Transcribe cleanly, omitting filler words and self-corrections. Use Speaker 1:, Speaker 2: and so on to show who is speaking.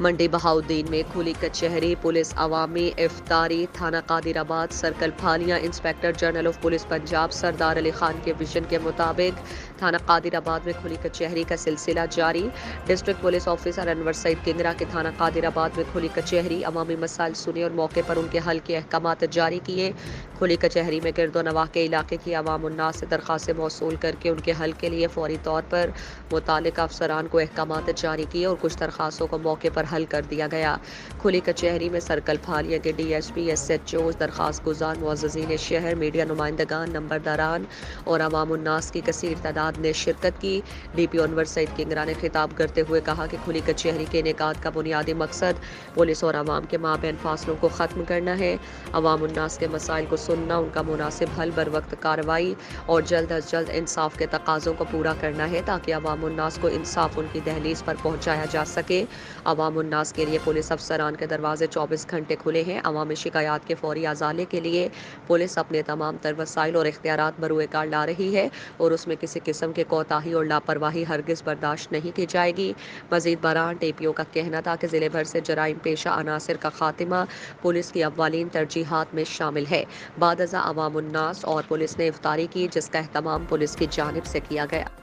Speaker 1: منڈی بہاؤدین میں کھلی کچہری، پولیس عوامی افطاری، تھانہ Qadirabad circle Phalia. Inspector general of police Punjab Sardar Ali Khan کے وژن کے مطابق تھانہ قادر آباد میں کھلی کچہری کا سلسلہ جاری۔ ڈسٹرکٹ پولیس آفیسر انور سعید کنگرا کے تھانہ قادر آباد میں کھلی کچہری، عوامی مسائل سنے اور موقع پر ان کے حل کے احکامات جاری کیے۔ کھلی کچہری میں گرد و نواح کے علاقے کی عوام الناس سے درخواستیں موصول کر کے ان کے حل کے لیے فوری طور پر متعلقہ افسران کو احکامات جاری کیے اور کچھ درخواستوں کو موقع پر حل کر دیا گیا۔ کھلی کچہری میں سرکل پھالیاں کے D S P, S H Os, درخواست گزار، معززین شہر، میڈیا نمائندگان، نمبرداران اور عوام الناس کی کثیر تعداد نے شرکت کی۔ ڈی پی انور سعید کنگرا نے خطاب کرتے ہوئے کہا کہ کھلی کچہری کے انعقاد کا بنیادی مقصد پولیس اور عوام کے مابین فاصلوں کو ختم کرنا ہے، عوام الناس کے مسائل کو سننا، ان کا مناسب حل، بروقت کارروائی اور جلد از جلد انصاف کے تقاضوں کو پورا کرنا ہے تاکہ عوام الناس کو انصاف ان کی دہلیز پر پہنچایا جا سکے۔ عوام الناس کے لیے پولیس افسران کے دروازے 24 گھنٹے کھلے ہیں۔ عوامی شکایات کے فوری ازالے کے لیے پولیس اپنے تمام تر وسائل اور اختیارات بروئے کار لا رہی ہے اور اس میں کسی قسم کی کوتاہی اور لاپرواہی ہرگز برداشت نہیں کی جائے گی۔ مزید برآں ٹی پی او کا کہنا تھا کہ ضلع بھر سے جرائم پیشہ عناصر کا خاتمہ پولیس کی اولین ترجیحات میں شامل ہے۔ بعد ازاں عوام الناس اور پولیس نے افطاری کی جس کا اہتمام پولیس کی جانب سے کیا گیا۔